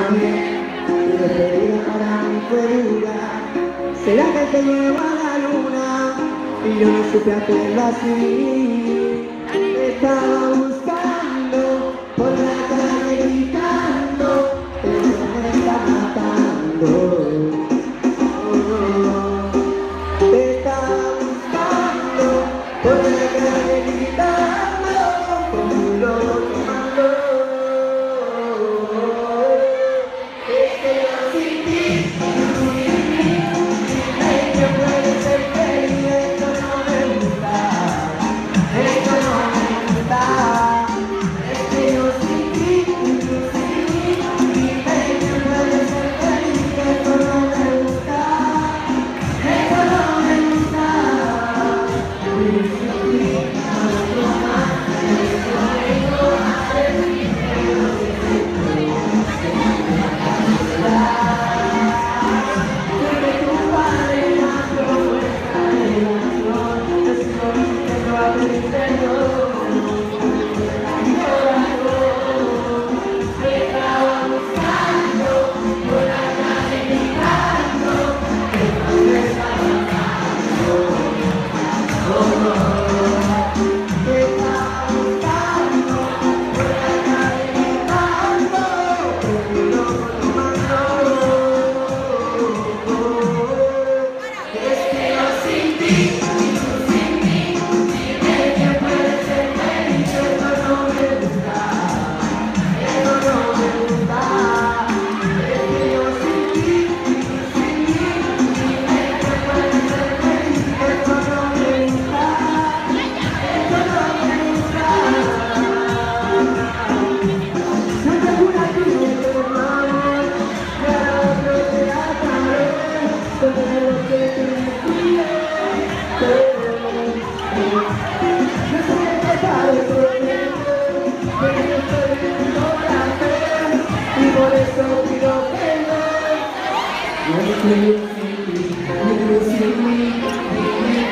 Tu despedida para mí fue dura. ¿Será que te llevo a la luna? Y yo no supe hacerlo así. Te estaba buscando por la calle gritando, pero me está matando. Te estaba buscando por la calle gritando, como un loco tomando. Es que yo sin ti, yo puedo ser feliz. Esto no me gusta, esto no me gusta. Es que yo sin ti, dime que puedo ser feliz. Esto no me gusta, esto no me gusta. Vivir sin ti, no lo más, esto vengo a decir.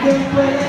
Yo